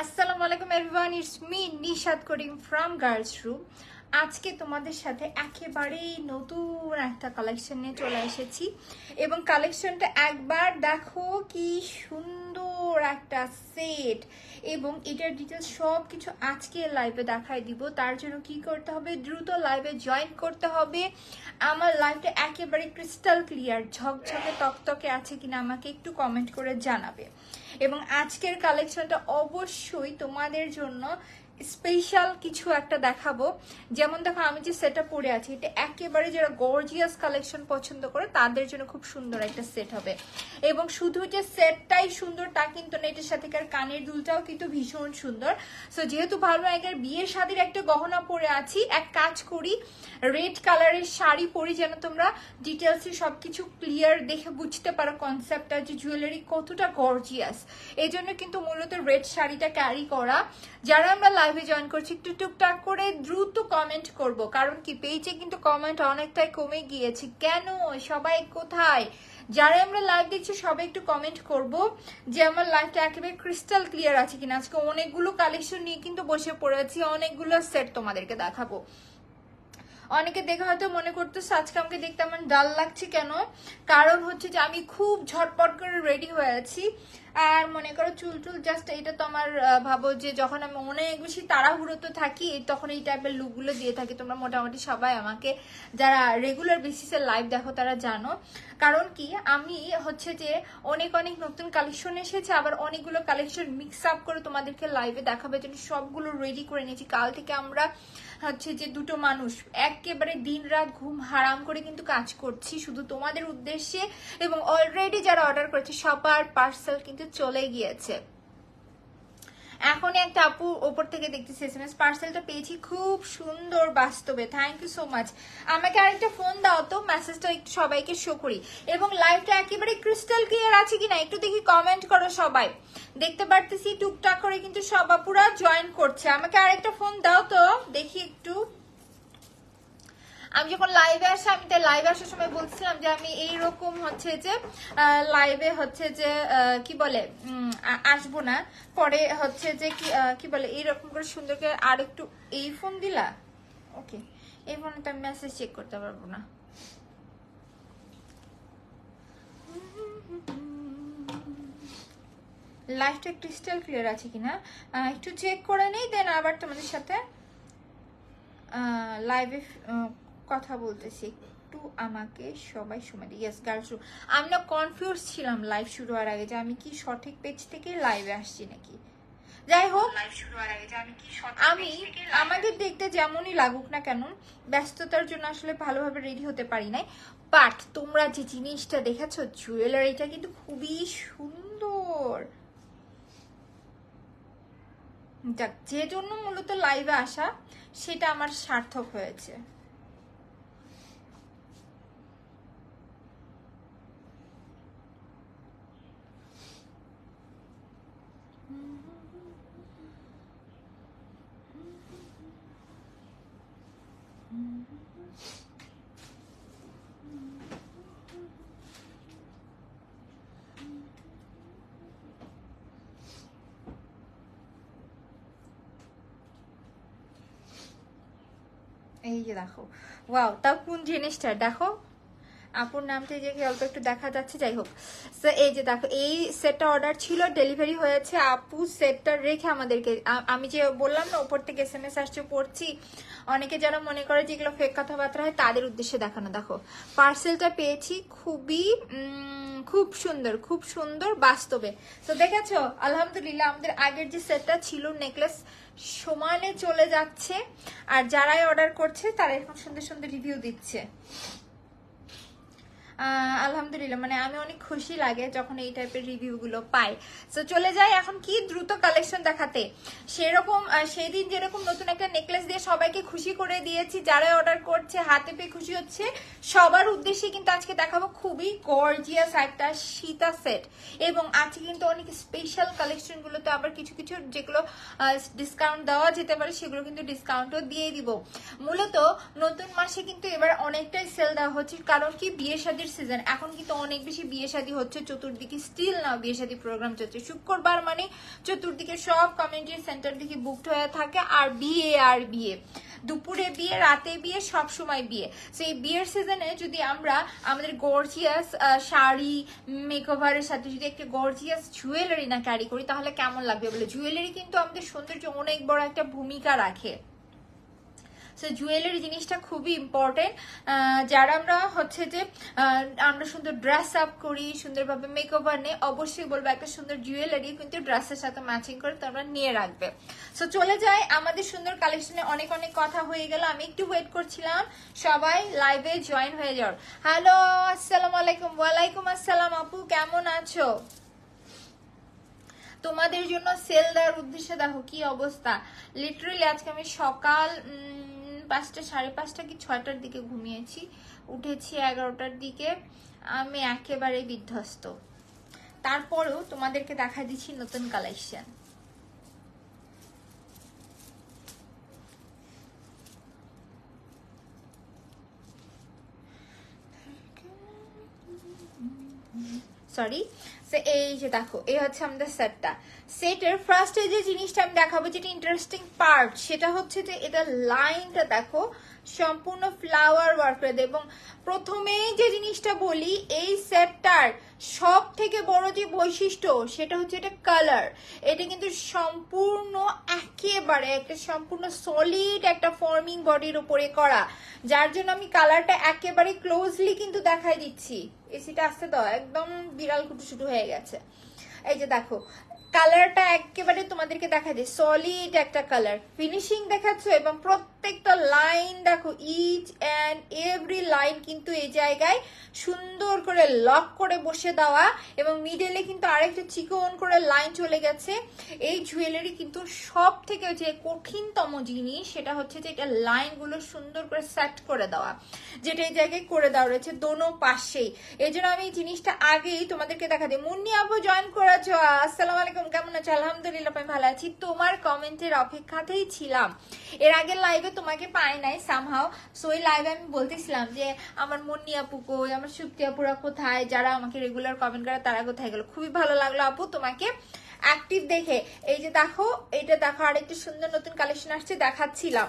আসসালামু আলাইকুম everyone, it's me Nishad Karim from girls room. আজকে তোমাদের সাথে একেবারেই নতুন একটা কালেকশন নিয়ে চলে এসেছি এবং কালেকশনটা একবার দেখো, কি সুন্দর একটা সেট। এবং এটার ডিটেলস সব কিছু আজকে লাইভে দেখাই দিব। তার জন্য কি করতে হবে, দ্রুত লাইভে জয়েন করতে হবে। আমার লাইভটা একেবারে ক্রিস্টাল ক্লিয়ার, ঝকঝকে তকতকে আছে কিনা আমাকে একটু কমেন্ট করে জানাবে। এবং আজকের কালেকশনটা অবশ্যই তোমাদের জন্য স্পেশাল কিছু একটা দেখাবো। যেমন দেখো, আমি যে সেটটা পরে আছি এটা একেবারে যারা গর্জিয়াস কালেকশন পছন্দ করে তাদের জন্য খুব সুন্দর একটা সেট হবে। এবং শুধু যে সেটটাই সুন্দর তা কিন্তু না, এটার সাথে কানের দুলটাও কিন্তু ভীষণ সুন্দর। সো যেহেতু ভালো লাগার বিয়ের শাদীর একটা গহনা পরে আছি, এক কাজ করি, রেড কালারের শাড়ি পরি যেন তোমরা ডিটেলসে সবকিছু ক্লিয়ার দেখে বুঝতে পারো কনসেপ্টটা, যে জুয়েলারি কতটা গর্জিয়াস। এই জন্য কিন্তু মূলত রেড শাড়িটা ক্যারি করা। যারা আমরা লাইভে জয়েন করছি একটু টুকটাক করে দ্রুত কমেন্ট করব, কারণ কি পেজে কিন্তু কমেন্ট অনেকটাই কমে গিয়েছে। কেন, সবাই কোথায়? যারা আমরা লাইভ দিচ্ছি সবাই একটু কমেন্ট করব যে আমার লাইভটা একেবারে ক্রিস্টাল ক্লিয়ার আছে কিনা। আজকে অনেকগুলো কালেকশন নিয়ে কিন্তু বসে পড়েছি, অনেকগুলো সেট তোমাদেরকে দেখাবো। অনেকে দেখে হয়তো মনে করতেছে আজকে আমাকে দেখতে আমার ডাল লাগছে কেন, কারণ হচ্ছে যে আমি খুব ঝটপট করে রেডি হয়ে আছি। আর মনে করো চুল টুল জাস্ট এটা তো আমার ভাবো যে যখন আমি অনেক বেশি তাড়াহুড়োতে থাকি তখন এই টাইপের লুকগুলো দিয়ে থাকি। তোমরা মোটামুটি সবাই আমাকে যারা রেগুলার বেসিসে লাইভ দেখো তারা জানো। কারণ কি আমি হচ্ছে যে অনেক অনেক নতুন কালেকশন এসেছে, আবার অনেকগুলো কালেকশন মিক্স আপ করে তোমাদেরকে লাইভে দেখাবে জন্য সবগুলো রেডি করে নিয়েছি। কাল থেকে আমরা হচ্ছে যে দুটো মানুষ একেবারে দিন রাত ঘুম হারাম করে কিন্তু কাজ করছি শুধু তোমাদের উদ্দেশ্যে। এবং অলরেডি যারা অর্ডার করেছে সবার পার্সেল কিন্তু চলে গিয়েছে। এখনই একটা আপু ওপর থেকে দেখতেছি এসএমএস, পার্সেলটা পেয়েছি, খুব সুন্দর বাস্তবে, থ্যাংক ইউ সো মাচ। আমাকে আরেকটা ফোন দাও তো, মেসেজটা একটু সবাইকে শো করি। এবং লাইভটা একেবারে ক্রিস্টাল ক্লিয়ার আছে কিনা একটু দেখি, কমেন্ট করো সবাই। দেখতে পারতেছি টুকটাক করে কিন্তু সব আপুরা জয়েন করছে। আমাকে আরেকটা ফোন দাও তো দেখি একটু। আমি যখন লাইভে আসি, আমি তাই লাইভে আসার সময় বলছিলাম যে আমি এইরকম হচ্ছে যে লাইভে হচ্ছে যে কি বলে আসবো না, পরে হচ্ছে যে কি বলে এইরকম করে সুন্দর করে আর একটু। এই ফোন দিলা? ওকে, এই ফোনে তো আমি মেসেজ চেক করতে পারবো না। লাইভটা ক্রিস্টাল ক্লিয়ার আছে কিনা একটু চেক করে নেই, দেন আবার তোমাদের সাথে লাইভে কথা বলতেছি। একটু আমাকে সবাই সময় দিই। Yes girls room. আমি না কনফিউজ ছিলাম লাইভ শুরু হওয়ার আগে যে আমি কি সঠিক পেজ থেকে লাইভে আসছি নাকি। যাই হোক, আমি আমাদের দেখতে যেমনই লাগুক না কেন, ব্যস্ততার জন্য আসলে ভালোভাবে রেডি হতে পারি নাই। বাট তোমরা যে জিনিসটা দেখেছো, জুয়েলারিটা কিন্তু খুবই সুন্দর। যাক, যে জন্য মূলত লাইভে আসা সেটা আমার সার্থক হয়েছে। এই যে দেখো, ওয়াও, তাও কোন জিনিসটা দেখো, আপুর নামটা যে অল্প একটু দেখা যাচ্ছে। যাই হোক, এই যে দেখো, এই সেটটা অর্ডার ছিল, ডেলিভারি হয়েছে। আপু সেটটা রেখে আমাদেরকে, আমি যে বললাম না উপর থেকে এসএমএস আসছে পড়ছি, অনেকে যারা মনে করে যে এগুলো ফেক কথাবার্তা হয় তাদের উদ্দেশ্যে দেখানো। দেখো পার্সেলটা পেয়েছি, খুবই খুব সুন্দর, খুব সুন্দর বাস্তবে। তো দেখেছো, আলহামদুলিল্লাহ আমাদের আগের যে সেটটা ছিল নেকলেস সমানে চলে যাচ্ছে, আর যারাই অর্ডার করছে তারা এখন সুন্দর সুন্দর রিভিউ দিচ্ছে। আলহামদুলিল্লাহ, মানে আমি অনেক খুশি লাগে যখন এই টাইপের রিভিউ গুলো পাই। তো চলে যাই এখন কি দ্রুত কালেকশন দেখাতে। সেরকম সেদিন যেরকম নতুন একটা নেকলেস দিয়ে সবাইকে খুশি করে দিয়েছি, যারা অর্ডার করছে হাতে পেয়ে খুশি হচ্ছে, সবার উদ্দেশ্যে কিন্তু আজকে দেখাবো খুবই গর্জিয়াস একটা সীতা সেট। এবং আজকে কিন্তু অনেক স্পেশাল কালেকশন গুলোতে আবার কিছু কিছু যেগুলো ডিসকাউন্ট দেওয়া যেতে পারে সেগুলো কিন্তু ডিসকাউন্টও দিয়ে দিব। মূলত নতুন মাসে কিন্তু এবার অনেকটাই সেল দেওয়া হচ্ছে, কারণ কি বিয়ে শাদী বিয়ের সিজন, এখন কিন্তু অনেক বেশি বিয়ে শাদী হচ্ছে চতুর্দিকে, স্টিল না বিয়ে শাদী প্রোগ্রাম চলছে। শুক্রবার মানে চতুর্দিকে সব কমিউনিটি সেন্টার দিকে বুকড হয়ে থাকে, আর বিয়ে আর বিয়ে, দুপুরে বিয়ে, রাতে বিয়ে, সব সময় বিয়ে। সো এই বিয়ের সিজনে যদি আমরা আমাদের গর্জিয়াস শাড়ি মেকওভারের সাথে যদি একটা গর্জিয়াস জুয়েলারি না ক্যারি করি তাহলে কেমন লাগবে বলে? জুয়েলারি কিন্তু আমাদের সৌন্দর্য অনেক বড় একটা ভূমিকা রাখে। সো জুয়েলারি জিনিসটা খুবই ইম্পর্টেন্ট। যারা আমরা হচ্ছে যে আমরা সুন্দর ড্রেস আপ করি, সুন্দরভাবে মেকওভার নেই, অবশ্যই বলবো একটা সুন্দর জুয়েলারি কিন্তু ড্রেসের সাথে ম্যাচিং করে তোমরা নিয়ে রাখবে। সো চলে যাই আমাদের সুন্দর কালেকশনে। অনেক অনেক কথা হয়ে গেল, আমি একটু ওয়েট করছিলাম সবাই লাইভে জয়েন হয়ে যাওয়ার। হ্যালো, আসসালামু আলাইকুম। ওয়ালাইকুম আসসালাম আপু, কেমন আছো? তোমাদের জন্য সেল দেওয়ার উদ্দেশ্যে দেখো কি অবস্থা। লিটারালি আজকে আমি সকাল 5টা, 5:30 কি 6টার দিকে ঘুমিয়েছি, উঠেছি 11টার দিকে। আমি একেবারে বিধ্বস্ত। তারপরেও তোমাদেরকে দেখা দিচ্ছি নতুন কালেকশন। সরি, এই যে দেখো, এই হচ্ছে আমাদের সেটটা। সেটের ফার্স্টে যে জিনিসটা আমি দেখাবো, যেটা ইন্টারেস্টিং পার্ট, সেটা হচ্ছে যে এটা লাইনটা দেখো সম্পূর্ণ ফ্লাওয়ার ওয়ার্ক করে দেয়। এবং প্রথমেই যে জিনিসটা বলি, এই সেটটার সব থেকে বড় যে বৈশিষ্ট্য সেটা হচ্ছে এটা কালার। এটা কিন্তু সম্পূর্ণ একেবারে একটা সম্পূর্ণ সলিড একটা ফর্মিং বডির উপরে করা, যার জন্য আমি কালারটা একেবারে ক্লোজলি কিন্তু দেখাই দিচ্ছি। এসিটা আসতে দাও, একদম বিড়াল কুটুসুটু হয়ে গেছে। এই যে দেখো কালারটা একেবারে তোমাদেরকে দেখা যায়, সলিড একটা কালার ফিনিশিং দেখাচ্ছ। এবং প্রত্যেকটা লাইন দেখো, ইচ অ্যান্ড এভরি লাইন কিন্তু এই জায়গায় সুন্দর করে লক করে বসে দেওয়া, এবং মিডলে কিন্তু আরেকটা চিকন করে লাইন চলে গেছে। এই জুয়েলারি কিন্তু সব থেকে যে কঠিনতম জিনিস সেটা হচ্ছে যে এটা লাইনগুলো সুন্দর করে সেট করে দেওয়া, যেটা এই জায়গায় করে দেওয়া রয়েছে দোনো পাশেই। এই জন্য আমি জিনিসটা আগেই তোমাদেরকে দেখা দিই। মুন্নি আপু জয়েন করেছো, আসসালামু আলাইকুম, কেমন আছো? আলহামদুলিল্লাহ আমি ভালো আছি। তোমার কমেন্টের অপেক্ষাতেই ছিলাম। এর আগে লাইভে তোমাকে পাই নাই সামহাও, সো এই লাইভে আমি বলতেছিলাম যে আমার মুন্নি আপু কই, আমার সুপ্তি আপুরা কোথায়, যারা আমাকে রেগুলার কমেন্ট করে তারা কোথায় গেল। খুবই ভালো লাগলো আপু তোমাকে অ্যাক্টিভ দেখে। এই যে দেখো, এইটা দেখো আরেকটা সুন্দর নতুন কালেকশন আসছে, দেখাচ্ছিলাম।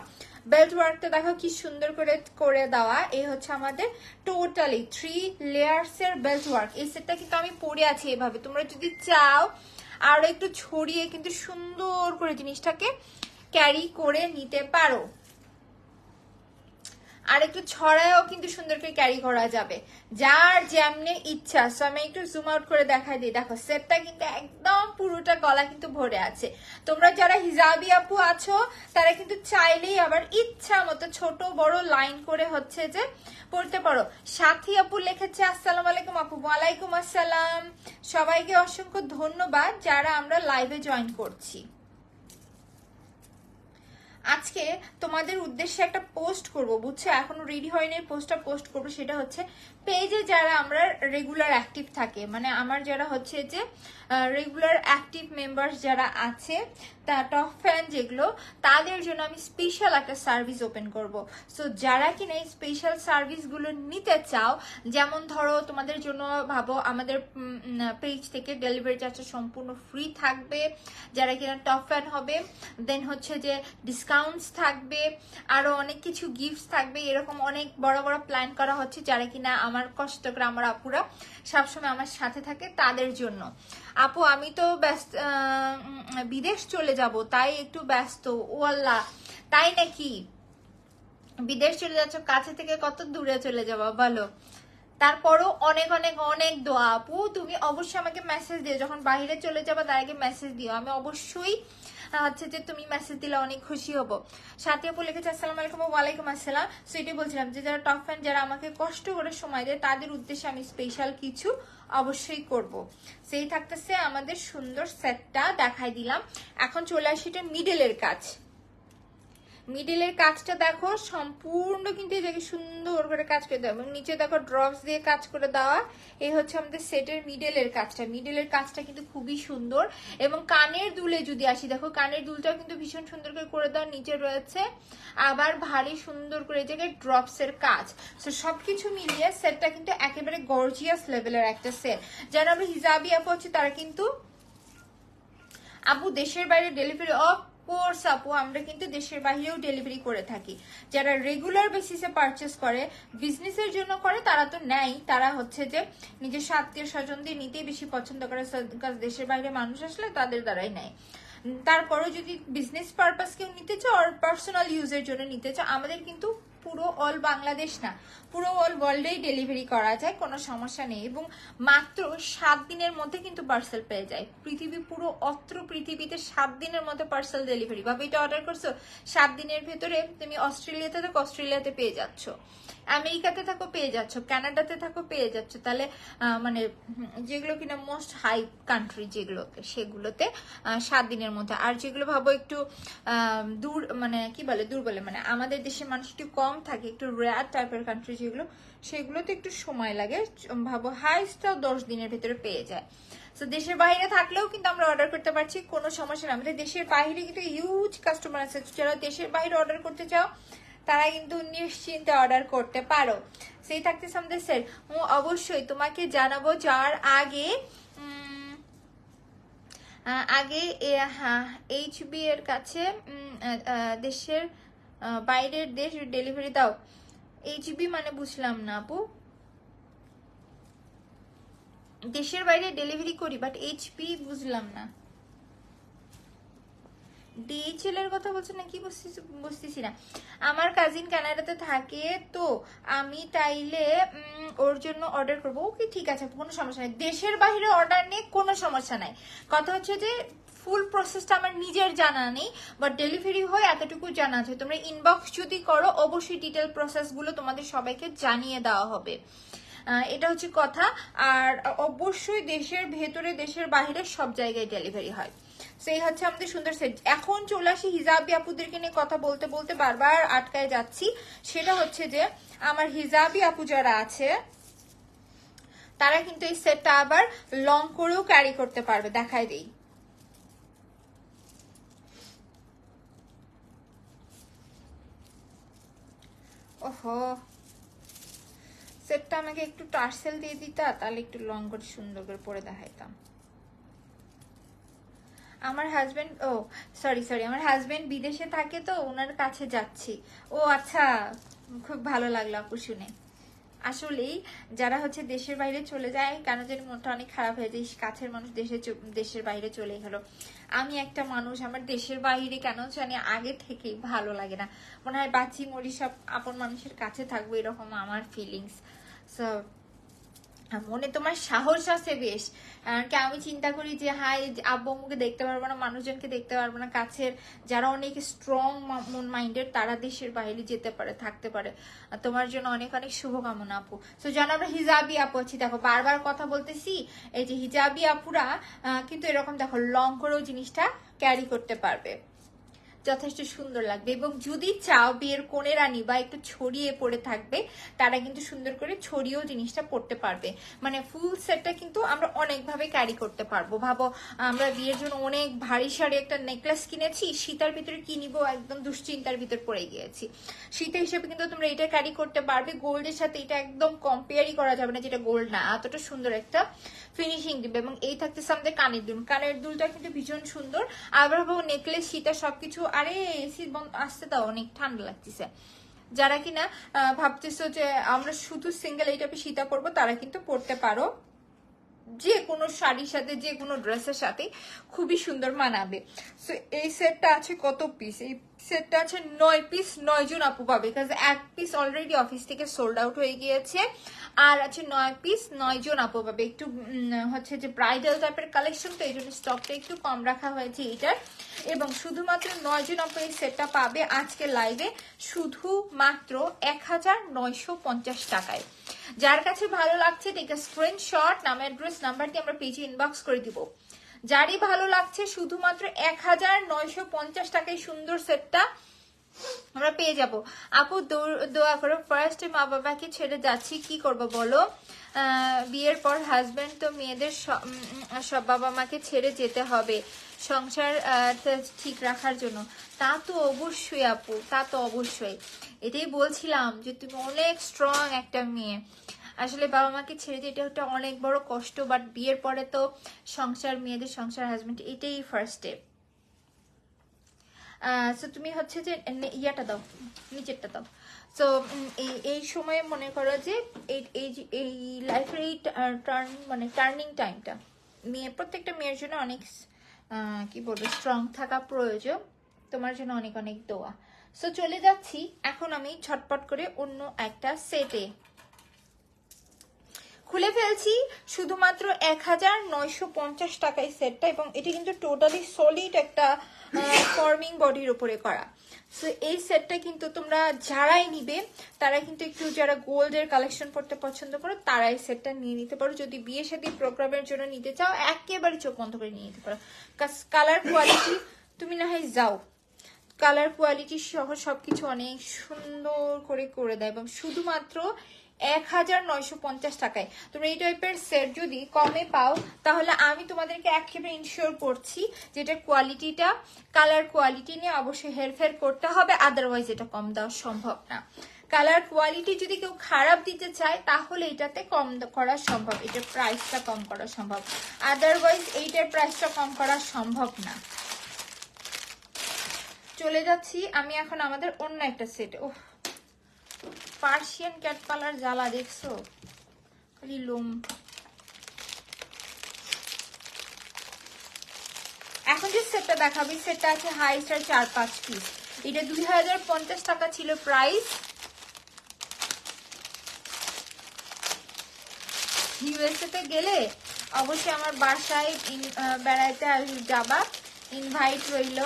বেল্ট ওয়ার্কটা দেখো কি সুন্দর করে করে দেওয়া। এই হচ্ছে আমাদের টোটালি 3 লেয়ার্স এর বেল্ট ওয়ার্ক। এই সেটটা কিন্তু আমি পরে আছি এভাবে, তোমরা যদি চাও আরো একটু ছড়িয়ে কিন্তু সুন্দর করে জিনিসটাকে ক্যারি করে নিতে পারো, আর একটু ছড়ায়ও কিন্তু সুন্দর করে ক্যারি করা যাবে, যার যেমনি ইচ্ছা। সো আমি একটু জুম আউট করে দেখাই দিই। দেখো সেটটা কিন্তু একদম পুরোটা গলা কিন্তু ভরে আছে। তোমরা যারা হিজাবি আপু আছো তারা কিন্তু চাইলেই আবার ইচ্ছা মতো ছোট বড় লাইন করে হচ্ছে যে পড়তে পারো। সাথী আপু লিখেছে আসসালামু আলাইকুম আপু। ওয়ালাইকুম আসসালাম। সবাইকে অসংখ্য ধন্যবাদ যারা আমরা লাইভে জয়েন করছি। আজকে তোমাদের উদ্দেশ্যে একটা পোস্ট করব, বুঝছো? এখনো রেডি হয়নি, পোস্টটা পোস্ট করবো। সেটা হচ্ছে পেজে যারা আমরা রেগুলার অ্যাক্টিভ থাকে, মানে আমার যারা হচ্ছে যে রেগুলার অ্যাক্টিভ মেম্বার্স যারা আছে, তা টপ ফ্যান যেগুলো, তাদের জন্য আমি স্পেশাল একটা সার্ভিস ওপেন করব। সো যারা কিনা এই স্পেশাল সার্ভিসগুলো নিতে চাও, যেমন ধরো তোমাদের জন্য ভাবো আমাদের পেজ থেকে ডেলিভারি চার্জ সম্পূর্ণ ফ্রি থাকবে, যারা কিনা টপ ফ্যান হবে, দেন হচ্ছে যে ডিসকাউন্টস থাকবে, আরো অনেক কিছু গিফটস থাকবে। এরকম অনেক বড় বড় প্ল্যান করা হচ্ছে, যারা কিনা আমার কষ্ট করে আমার আপুরা সবসময় আমার সাথে থাকে তাদের জন্য। আপু আমি তো ব্যস্ত, বিদেশ চলে যাব, তাই একটু ব্যস্ত। ও আল্লাহ, তাই নাকি? বিদেশ চলে যাচ্ছ, কাছে থেকে কত দূরে চলে যাবা বলো? তারপরও অনেক অনেক অনেক দোয়া আপু। তুমি অবশ্যই আমাকে মেসেজ দিও যখন বাইরে চলে যাবা, তার আগে মেসেজ দিও, আমি অবশ্যই হচ্ছে যে তুমি মেসেজ দিলে অনেক খুশি হব। সাথী আপু লিখেছে আসসালামু আলাইকুম। ওয়ালাইকুম আসসালাম। সেটাই বলছিলাম যে যারা টপ ফ্যান, যারা আমাকে কষ্ট করে সময় দেয়, তাদের উদ্দেশ্যে আমি স্পেশাল কিছু অবশ্যই করব। সেই থাকতেছে আমাদের সুন্দর সেটটা দেখাই দিলাম। এখন চলে আসি এটা মিডলের কাজ। মিডলের কাজটা দেখো সম্পূর্ণ কিন্তু এই জায়গায় সুন্দর করে কাজ করে দেওয়া এবং নিচে দেখো ড্রপস দিয়ে কাজ করে দেওয়া। এই হচ্ছে আমাদের সেটের মিডলের কাজটা। মিডলের কাজটা কিন্তু খুবই সুন্দর। এবং কানের দুলে যদি আসি, দেখো কানের দুলটাও কিন্তু ভীষণ সুন্দর করে দেওয়া। নিচে রয়েছে আবার ভারী সুন্দর করে এই জায়গায় ড্রপস এর কাজ। তো সবকিছু মিলিয়ে সেটটা কিন্তু একেবারে গর্জিয়াস লেভেলের একটা সেট। যারা আমরা হিজাবি আপু হচ্ছে তারা কিন্তু আপু দেশের বাইরে ডেলিভারি কোর্স আপু আমরা কিন্তু দেশের বাইরেও ডেলিভারি করে থাকি। যারা রেগুলার বেসিসে পারচেস করে, বিজনেসের জন্য করে, তারা তো নেয়, তারা হচ্ছে যে নিজের আত্মীয় স্বজন দিয়ে নিতেই বেশি পছন্দ করে, দেশের বাইরে মানুষ আসলে তাদের দ্বারাই নেয়। তারপরেও যদি বিজনেস পারপাস কেউ নিতে চাও আর পার্সোনাল ইউজের জন্য নিতে চাও, আমাদের কিন্তু পুরো অল বাংলাদেশ না, পুরো অল ওয়ার্ল্ডেই ডেলিভারি করা যায়, কোনো সমস্যা নেই। এবং মাত্র 7 দিনের মধ্যে কিন্তু পার্সেল পেয়ে যায়। পুরো অত্র পৃথিবীতে 7 দিনের মধ্যে পার্সেল ডেলিভারি। ভাবে এটা অর্ডার করছো 7 দিনের ভেতরে তুমি অস্ট্রেলিয়াতে থাকো অস্ট্রেলিয়াতে পেয়ে যাচ্ছ, আমেরিকাতে থাকো পেয়ে যাচ্ছ, কানাডাতে থাকো পেয়ে যাচ্ছ। তাহলে মানে যেগুলো কিনা মোস্ট হাই কান্ট্রি যেগুলোতে, সেগুলোতে 7 দিনের মধ্যে। আর যেগুলো ভাবো একটু দূর, মানে কি বলে দূর বলে, মানে আমাদের দেশের মানুষ একটু কম থাকে, একটু রেয়ার টাইপের কান্ট্রি যেগুলো, সেগুলোতে একটু সময় লাগে। ভাবো হাইস্টটাও 10 দিনের ভেতরে পেয়ে যায়। তো দেশের বাইরে থাকলেও কিন্তু আমরা অর্ডার করতে পারছি, কোনো সমস্যা না। আমাদের দেশের বাইরে কিন্তু হিউজ কাস্টমার আছে। যারা দেশের বাইরে অর্ডার করতে চাও তারা কিন্তু নিশ্চিন্তে অর্ডার করতে পারো। সেই থাকতেছে আমাদের সেট। অবশ্যই তোমাকে জানাবো যার আগে এইচবি এর কাছে দেশের বাইরের দেশ ডেলিভারি দাও। এইচবি মানে বুঝলাম না আপু। দেশের বাইরে ডেলিভারি করি বাট এইচপি বুঝলাম না। ডিএইচএল এর কথা বলছেন না কি বুঝতেছি না। আমার কাজিন কানাডাতে থাকে, তো আমি তাইলে ওর জন্য অর্ডার করবো। ওকে ঠিক আছে, কোনো সমস্যা নেই। দেশের বাইরে অর্ডার নেই, কোনো সমস্যা নাই। কথা হচ্ছে যে ফুল প্রসেসটা আমার নিজের জানা নেই, বাট ডেলিভারি হয় এতটুকু জানা আছে। তোমরা ইনবক্স যদি করো অবশ্যই ডিটেল প্রসেসগুলো তোমাদের সবাইকে জানিয়ে দেওয়া হবে। এটা হচ্ছে কথা। আর অবশ্যই দেশের ভেতরে দেশের বাইরে সব জায়গায় ডেলিভারি হয়। সেই হচ্ছে আমাদের সুন্দর সেট। এখন চলে আসি হিজাবি আপুদেরকে নিয়ে কথা বলতে বলতে বারবার আটকায় যাচ্ছি। সেটা হচ্ছে যে আমার হিজাবি আপু যারা আছে তারা কিন্তু এই সেটটা আবার লং করেও ক্যারি করতে পারবে। দেখাই দেই। ওহো, সেটটা আমাকে একটু টার্সেল দিয়ে দিতা, তাহলে একটু লং করে সুন্দর করে পরে দেখাইতাম। আমার হাজবেন্ড সরি আমার হাজবেন্ড বিদেশে থাকে, তো ওনার কাছে যাচ্ছি। ও আচ্ছা, খুব ভালো লাগলো আপু শুনে। আসলেই যারা হচ্ছে দেশের বাইরে চলে যায়, কেন জানি মনটা অনেক খারাপ হয়ে যায়। কাছের মানুষ দেশের বাইরে চলে গেলো। আমি একটা মানুষ, আমার দেশের বাইরে কেন জানি আগে থেকেই ভালো লাগে না। মনে হয় বাঁচি মরি সব আপন মানুষের কাছে থাকবো, এরকম আমার ফিলিংস। সো মনে তোমার সাহস আছে বেশ। কি আমি চিন্তা করি যে হাই আব্বু আম্মুকে দেখতে পারবো না, মানুষজনকে দেখতে পারবো না, কাছের যারা অনেক স্ট্রং মন মাইন্ডেড তারা দেশের বাইরে যেতে পারে, থাকতে পারে। তোমার জন্য অনেক অনেক শুভকামনা আপু। তো জানো আমরা হিজাবি আপু আছি, দেখো বারবার কথা বলতেছি, এই যে হিজাবি আপুরা কিন্তু এরকম দেখো লং করেও জিনিসটা ক্যারি করতে পারবে, যথেষ্ট সুন্দর লাগবে। এবং যদি চাও বিয়ের কোণে রানী বা একটু ছড়িয়ে পড়ে থাকবে, তারা কিন্তু সুন্দর করে ছড়িয়েও জিনিসটা পড়তে পারবে। মানে ফুল সেটটা কিন্তু আমরা অনেকভাবে ক্যারি করতে পারবো। ভাবো আমরা বিয়ের জন্য অনেক ভারী সারি একটা নেকলেস কিনেছি, শীতের ভিতরে কি নিবো একদম দুশ্চিন্তার ভিতর পড়ে গিয়েছি, শীতের হিসেবে কিন্তু তোমরা এটা ক্যারি করতে পারবে। গোল্ডের সাথে এটা একদম কম্পেয়ারই করা যাবে না, যেটা গোল্ড না, এতটা সুন্দর একটা ফিনিশিং দিবে। এবং এই থাকতেছে আমাদের কানের দুল। কানের দুলটা কিন্তু ভীষণ সুন্দর। আবার ভাবো নেকলেস সীতা সবকিছু। আরে এসি আসতে দাও, অনেক ঠান্ডা লাগতেছে। যারা কিনা ভাবতেছো যে আমরা শুধু সিঙ্গেল এই টাইপের সীতা পরবো, তারা কিন্তু পরতে পারো। যে কোনো শাড়ির সাথে, যে কোনো ড্রেসের সাথে খুবই সুন্দর মানাবে। সো এই সেটটা আছে কত পিস? এই সেটটা আছে 9 পিস। 9 জন আপু পাবে, বিকজ এক পিস অলরেডি অফিস থেকে সোল্ড আউট হয়ে গিয়েছে। আর আছে 9 পিস, 9 জন আপু পাবে। একটু হচ্ছে যে ব্রাইডাল টাইপের কালেকশন, তো এই জন্য স্টকটা একটু কম রাখা হয়েছে এইটার। এবং শুধুমাত্র 9 জন আপু এই সেটটা পাবে আজকে লাইভে শুধুমাত্র 1950 টাকায়। যার কাছে ভালো লাগছে টেক আ স্ক্রিনশট, নাম অ্যাড্রেস নাম্বারটি আমরা পেজে ইনবক্স করে দিব। যারই ভালো লাগছে শুধুমাত্র 1950 টাকায় সুন্দর সেটটা আমরা পেয়ে যাব। আপু দোয়া করো, ফার্স্ট মা বাবাকে ছেড়ে যাচ্ছি, কি করব বলো? বিয়ের পর হাজবেন্ড তো মেয়েদের সব বাবা মাকে ছেড়ে যেতে হবে সংসার ঠিক রাখার জন্য। তা তো অবশ্যই আপু, তা তো অবশ্যই। এটাই বলছিলাম যে তুমি অনেক স্ট্রং একটা মেয়ে। আসলে বাবা মাকে ছেড়ে যেতে একটা অনেক বড় কষ্ট, বাট বিয়ের পরে তো সংসার, মেয়েদের সংসার, হাজবেন্ড, এটাই ফার্স্ট স্টেপ। সো তুমি হচ্ছে যে ইয়াটা দাও, নিচেরটা দাও। সো এই সময়ে মনে করো যে এই লাইফের এই টার্নিং টাইমটা প্রত্যেকটা মেয়ের জন্য অনেক কি বলবো স্ট্রং থাকা প্রয়োজন। তোমার জন্য অনেক অনেক দোয়া। সো চলে যাচ্ছি এখন আমি ঝটপট করে অন্য একটা সেটে। খুলে ফেলছি শুধুমাত্র 1950 টাকায় সেটটা, এবং এটি কিন্তু টোটালি সলিড একটা ফর্মিং বডির উপরে করা। সো এই সেটটা কিন্তু তোমরা যারাই নিবে তারা কিন্তু একটু, যারা গোল্ডের কালেকশন করতে পছন্দ করো তারা এই সেটটা নিয়ে নিতে পারো। যদি বিয়ে শাদী প্রোগ্রামের জন্য নিতে চাও একেবারে চোখ বন্ধ করে নিয়ে নিতে পারো। কালার কোয়ালিটি তুমি না হয় যাও, কালার কোয়ালিটি সহ সবকিছু অনেক সুন্দর করে দেয়, এবং শুধুমাত্র 1950 টাকায় তোমরা এই টাইপের সেট যদি কমে পাও তাহলে আমি তোমাদেরকে একেবারে ইনশিওর করছি যে এটার কোয়ালিটিটা, কালার কোয়ালিটি নিয়ে অবশ্যই হেরফের করতে হবে, আদারওয়াইজ এটা কম দেওয়া সম্ভব না। কালার কোয়ালিটি যদি কেউ খারাপ দিতে চায় তাহলে এটাতে কম করা সম্ভব, এটার প্রাইসটা কম করা সম্ভব, আদারওয়াইজ এইটার প্রাইসটা কম করা সম্ভব না। চলে যাচ্ছি আমি এখন আমাদের অন্য একটা সেট। ও পার্সিয়ান ক্যাট পালার জ্বালা দেখছো, খালি লোম। এখন যে সেটটা দেখাবি সেটটা আছে হাই স্টার 4-5 পিস। এটা 2050 টাকা ছিল প্রাইস। ইউএসএ তে গেলে অবশ্যই আমার বাসায় বেড়াইতে যাবা, ইনভাইট রইল।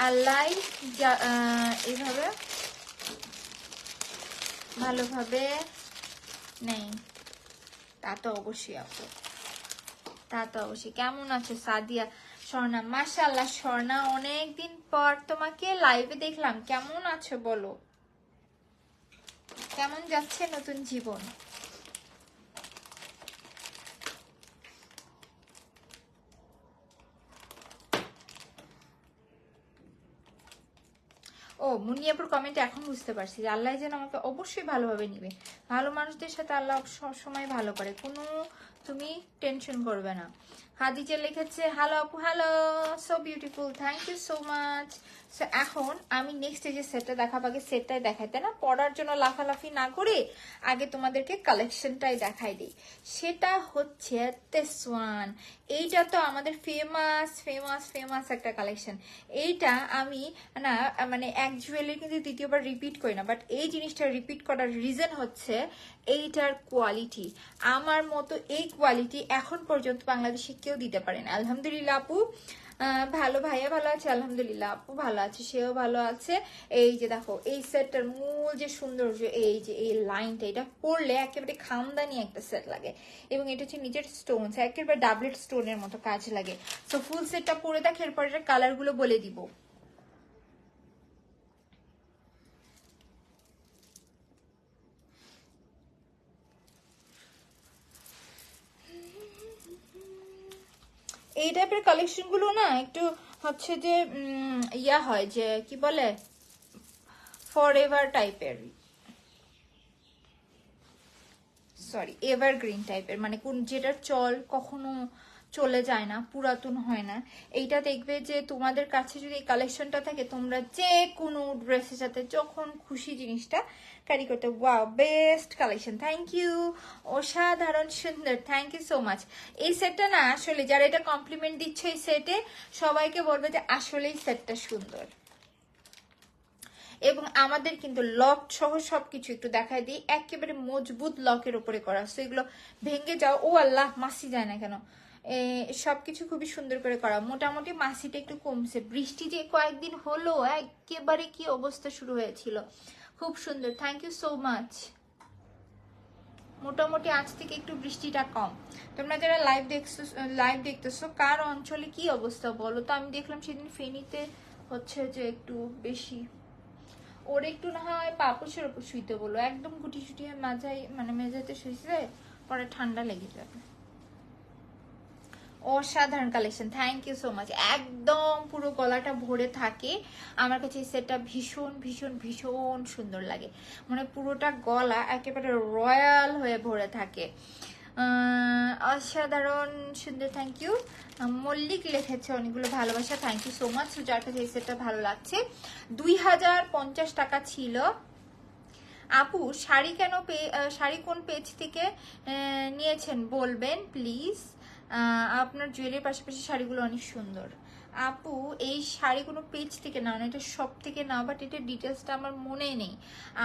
আল্লাহ এইভাবে ভালোভাবে নেই, তা তো অবশ্যই আপু, তা তো অবশ্যই। কেমন আছো সাদিয়া স্বর্ণা? মাশাআল্লাহ স্বর্ণা, অনেকদিন পর তোমাকে লাইভে দেখলাম, কেমন আছো বলো? কেমন যাচ্ছে নতুন জীবন? ও মুনিয়াপুর কমেন্ট এখন বুঝতে পারছি যে আল্লাহ যেন আমাকে অবশ্যই ভালোভাবে নিবে। ভালো মানুষদের সাথে আল্লাহ সবসময় ভালো করে, কোনো তুমি টেনশন করবে না। হাদিজা লিখেছে হ্যালো আপু, hello, so beautiful, thank you so much. So এখন আমি নেক্সট যে সেটটা দেখাবো, আগে সেটটাই দেখাইতে না, পড়ার জন্য লাফালাফি না করে আগে তোমাদেরকে কালেকশনটাই দেখাই দিই। সেটা হচ্ছে তেসওয়ান। এইটা তো আমাদের ফেমাস ফেমাস ফেমাস একটা কালেকশন। এইটা আমি না মানে এক জুয়েলারি কিন্তু দ্বিতীয়বার রিপিট করি না, বাট এই জিনিসটা রিপিট করার রিজন হচ্ছে এইটার কোয়ালিটি। আমার মতো এই কোয়ালিটি এখন পর্যন্ত বাংলাদেশে কেউ দিতে পারে না। আলহামদুলিল্লাহ আপু ভালো, ভাইয়া ভালো আছে, আলহামদুলিল্লাহ আপু ভালো আছে, সেও ভালো আছে। এই যে দেখো এই সেটটার মূল যে সৌন্দর্য, এই যে এই লাইনটা, এটা পরলে একেবারে খামদানি একটা সেট লাগে, এবং এটা হচ্ছে নিচের স্টোন একেবারে ডাবলেট স্টোনের মতো কাজ লাগে। সো ফুল সেটটা পরে দেখে এরপর এটার কালারগুলো বলে দিব। এই টাইপের কালেকশন গুলো না একটু হচ্ছে যে ইয়া হয় যে কি বলে ফরএভার টাইপের, সরি এভারগ্রিন টাইপের, মানে কোন যেটার চল কখনো চলে যায় না, পুরাতন হয় না। এইটা দেখবে যে তোমাদের কাছে যদি এই কালেকশনটা থাকে তোমরা যে কোনো ড্রেসের সাথে যখন খুশি জিনিসটা ক্যারি করতে। Wow, best collection, thank you, অসাধারণ সুন্দর, থ্যাংক ইউ সো মাচ। এই সেটটা না আসলে যারা এটা কমপ্লিমেন্ট দিচ্ছে এই সেটে সবাইকে বলবে যে আসলেই সেটটা সুন্দর। এবং আমাদের কিন্তু লক সহ সবকিছু একটু দেখাই দিই, একেবারে মজবুত লকের উপরে করা, সো এগুলো ভেঙে যাও, ও আল্লাহ মাসি যায় না কেন, সবকিছু খুবই সুন্দর করে করা। মোটামুটি মাসিটা একটু কমছে, বৃষ্টি যে কয়েকদিন হলো একেবারে কি অবস্থা শুরু হয়েছিল। খুব সুন্দর, থ্যাংক ইউ সো মাচ। মোটামুটি আজ থেকে একটু বৃষ্টিটা কম। তোমরা যারা লাইভ দেখতেছো কার অঞ্চলে কি অবস্থা বলো তো? আমি দেখলাম সেদিন ফেনীতে হচ্ছে যে একটু বেশি। ওর একটু না হয় পাপোশের উপর শুইতে বলো, একদম গুটি সুটি মাঝাই মানে মেঝেতে শুইছে পরে ঠান্ডা লেগে যাবে। অসাধারণ collection, thank you so much. একদম পুরো গলাটা ভরে থাকে, আমার কাছে এই সেটটা ভীষণ ভীষণ ভীষণ সুন্দর লাগে, মানে পুরোটা গলা একেবারে রয়্যাল হয়ে ভরে থাকে। অসাধারণ সুন্দর, থ্যাংক ইউ। মল্লিক লিখেছে অনেকগুলো ভালোবাসা, থ্যাংক ইউ সো মাচ। যার কাছে এই সেটটা ভালো লাগছে। 2050 টাকা ছিল। আপু শাড়ি কেন শাড়ি কোন পেজ থেকে নিয়েছেন বলবেন প্লিজ? আপনার জুয়েলের পাশাপাশি শাড়িগুলো অনেক সুন্দর। আপু এই শাড়ি কোনো পেজ থেকে না, এটা সব থেকে না, বাট এটা ডিটেলসটা আমার মনে নেই,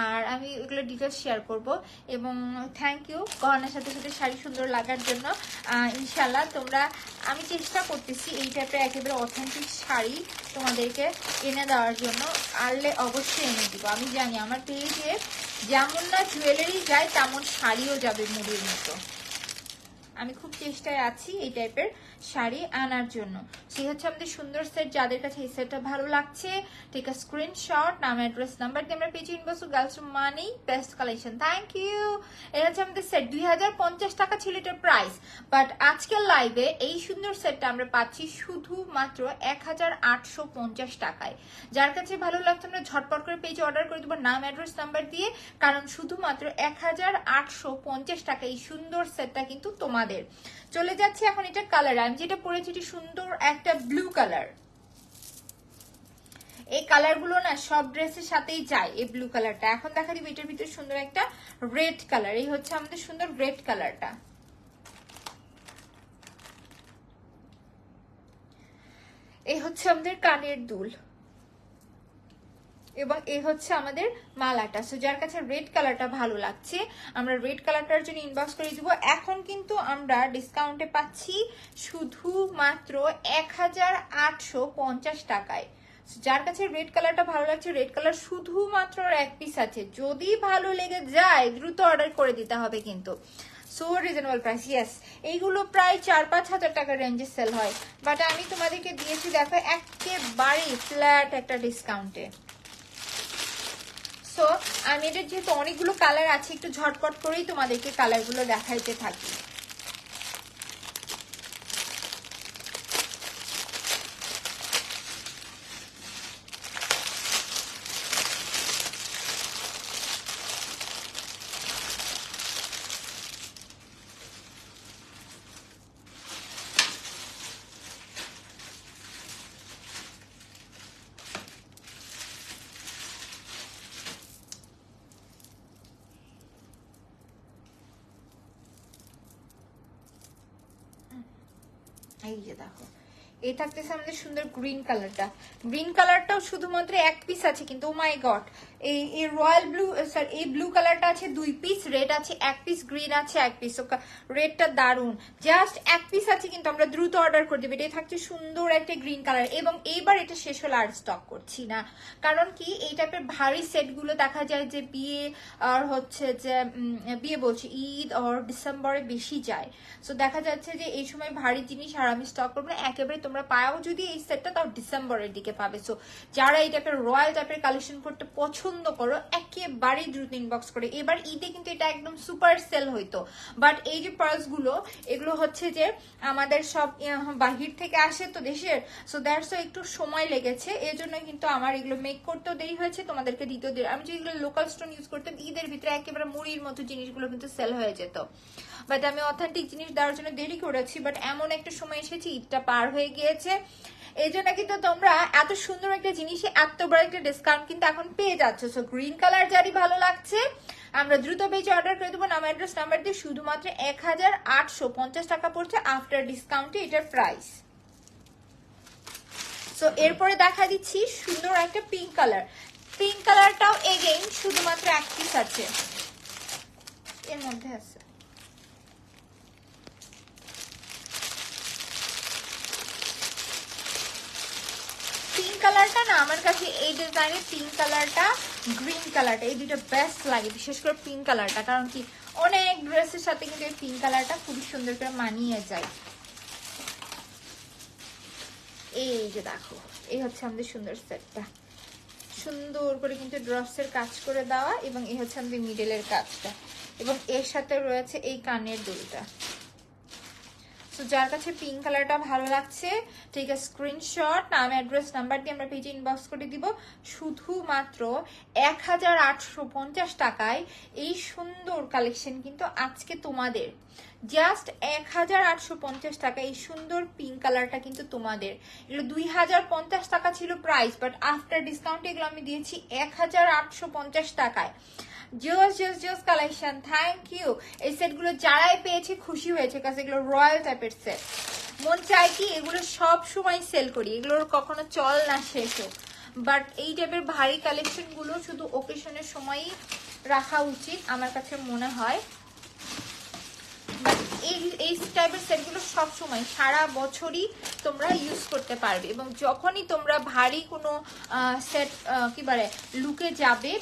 আর আমি এগুলো ডিটেলস শেয়ার করব। এবং থ্যাংক ইউ গহনার সাথে সাথে শাড়ি সুন্দর লাগার জন্য। ইনশাল্লাহ তোমরা, আমি চেষ্টা করতেছি এই টাইপের একেবারে অথেন্টিক শাড়ি তোমাদেরকে এনে দেওয়ার জন্য, আনলে অবশ্যই এনে দিব। আমি জানি আমার পেজে যেমন না জুয়েলারি যায় তেমন শাড়িও যাবে মুড়ির মতো। আমি খুব চেষ্টায় আছি এই টাইপের শাড়ি আনার জন্য। সেই হচ্ছে আমাদের সুন্দর সেট। যাদের কাছে এই সেটটা ভালো লাগছে টেক আ স্ক্রিনশট, নাম অ্যাড্রেস নাম্বার দিয়ে আমরা পেজে inbox girls money best collection, thank you. এটা হচ্ছে আমাদের সেট। 2050 টাকা ছিল এটার প্রাইস, বাট আজকের লাইভে এই সুন্দর সেটটা আমরা পাচ্ছি শুধুমাত্র 1850 টাকায়। যার কাছে ভালো লাগছে আমরা ঝটপট করে পেজে অর্ডার করে দেবো নাম অ্যাড্রেস নাম্বার দিয়ে, কারণ শুধুমাত্র 1850 টাকা এই সুন্দর সেটটা কিন্তু তোমাদের। চলে যাচ্ছে এখন এটা কালার, আমি যেটা পরেছি এটি সুন্দর একটা ব্লু কালার। এই কালার গুলো না সব ড্রেসের সাথেই যায়, এই ব্লু কালারটা। এখন দেখা দিবে এটার ভিতরে সুন্দর একটা রেড কালার, এই হচ্ছে আমাদের সুন্দর রেড কালারটা। এই হচ্ছে আমাদের কানের দুল, এবং এই হচ্ছে আমাদের মালাটা। সো যার কাছে রেড কালারটা ভালো লাগছে আমরা রেড কালারটার জন্য ইনবক্স করে দিব। এখন কিন্তু আমরা ডিসকাউন্টে পাচ্ছি শুধুমাত্র 1850 টাকায়। যার কাছে রেড কালারটা ভালো লাগছে, রেড কালার শুধুমাত্র এক পিস আছে, যদি ভালো লেগে যায় দ্রুত অর্ডার করে দিতে হবে কিন্তু। So reasonable price, yes. এইগুলো প্রায় 4-5 হাজার টাকার রেঞ্জে সেল হয়, বাট আমি তোমাদেরকে দিয়েছি দেখো একেবারেই ফ্ল্যাট একটা ডিসকাউন্টে। সো আমি এটার যেহেতু অনেকগুলো কালার আছে, একটু ঝটপট করেই তোমাদেরকে কালারগুলো দেখাইতে থাকি। এই যে দেখো, এই থাকতেছে আমাদের সুন্দর গ্রিন কালারটা। গ্রিন কালারটাও শুধুমাত্র এক পিস আছে কিন্তু, ও মাই গড। এই রয়্যাল ব্লু, স্যার এই ব্লু কালারটা আছে 2 পিস, রেড আছে 1 পিস, গ্রিন আছে 1 পিস। রেডটা দারুন, জাস্ট 1 পিস আছে কিন্তু আমরা দ্রুত অর্ডার করে দেবো। এটা থাকছে সুন্দর একটা গ্রিন কালার, এবং এইবার এটা শেষ হলে আর স্টক করছি না। কারণ কি এই টাইপের ভারী সেটগুলো দেখা যায় যে বিয়ে আর হচ্ছে যে বিয়ে বলছি ঈদ আর ডিসেম্বরে বেশি যায়। সো দেখা যাচ্ছে যে এই সময় ভারী জিনিস আর আমি স্টক করবো না, একেবারে তোমরা পাও যদি এই সেটটা তাও ডিসেম্বরের দিকে পাবে। সো যারা এই টাইপের রয়্যাল টাইপের কালেকশন করতে পছন্দ করো একেবারেই দ্রুত ইনবক্স করে। এবার ঈদে কিন্তু এটা একদম সুপার সেল হইতো, বাট এই যে পার্লস গুলো এগুলো হচ্ছে যে আমাদের সব বাহির থেকে আসে তো দেশের, সো দ্যাটস একটু সময় লেগেছে, এই জন্য কিন্তু আমার এগুলো মেক করতেও দেরি হয়েছে, তোমাদেরকে দিতেও দেরি। আমি যদি এগুলো লোকাল স্টোন ইউজ করতাম ঈদের ভিতরে একেবারে মুড়ির মতো জিনিসগুলো কিন্তু সেল হয়ে যেত, বাট আমি অথেন্টিক জিনিস দেওয়ার জন্য দেরি করেছি। বাট এমন একটা সময় এসেছে, ঈদটা পার হয়ে গিয়েছে, এই জন্য কিন্তু তোমরা এত সুন্দর একটা জিনিসে এত বড় একটা ডিসকাউন্ট কিন্তু এখন পেয়ে যাচ্ছ। সো গ্রিন কালার যারই ভালো লাগছে আমরা দ্রুত পেজে অর্ডার করে দেবো নাম অ্যাড্রেস নাম্বার দিয়ে। শুধুমাত্র 1850 টাকা পড়ছে আফটার ডিসকাউন্টে এটার প্রাইস। সো এরপরে দেখা দিচ্ছি সুন্দর একটা পিঙ্ক কালার। পিঙ্ক কালারটাও এগেইন শুধুমাত্র এক পিস আছে, এর মধ্যে আছে। পিঙ্ক কালারটা না আমার কাছে এই ডিজাইনের পিঙ্ক কালারটা, গ্রিন কালারটা, এই দুটো বেস্ট লাগে, বিশেষ করে পিঙ্ক কালারটা। কারণ কি অনেক ড্রেসের সাথে কিন্তু এই পিঙ্ক কালারটা খুবই সুন্দর করে মানিয়ে যায়। এই যে দেখো, এই হচ্ছে আমাদের সুন্দর সেটটা, সুন্দর করে কিন্তু ড্রপসের কাজ করে দেওয়া, এবং এই হচ্ছে আমাদের মিডলের কাজটা, এবং এর সাথে রয়েছে এই কানের দুলটা। তো যার কাছে পিঙ্ক কালারটা ভালো লাগছে, ঠিক আছে, স্ক্রিনশট, নাম অ্যাড্রেস নাম্বার দিয়ে আমরা পেজে ইনবক্স করে দিব। শুধুমাত্র 1850 টাকায় এই সুন্দর কালেকশন কিন্তু আজকে তোমাদের, জাস্ট 1850 টাকা এই সুন্দর পিঙ্ক কালারটা কিন্তু তোমাদের। এগুলো 2050 টাকা ছিল প্রাইস, বাট আফটার ডিসকাউন্ট এগুলো আমি দিয়েছি 1850 টাকায়। জোস কালেকশন, থ্যাংক ইউ। এই সেটগুলো যারাই পেয়েছে খুশি হয়েছে, কারণ এগুলো রয়্যাল টাইপের সেট। মন চায় কি এগুলো সব সময় সেল করি, এগুলোর কখনো চল না শেষ হোক, বাট এই টাইপের ভারী কালেকশন গুলো শুধু ওকেশনের সময়ই রাখা উচিত আমার কাছে মনে হয়। বাট এই টাইপের সেটগুলো সবসময় সারা বছরই তোমরা ইউজ করতে পারবে, এবং যখনই তোমরা ভারী কোনো সেট কি বলে লুকে যাবে,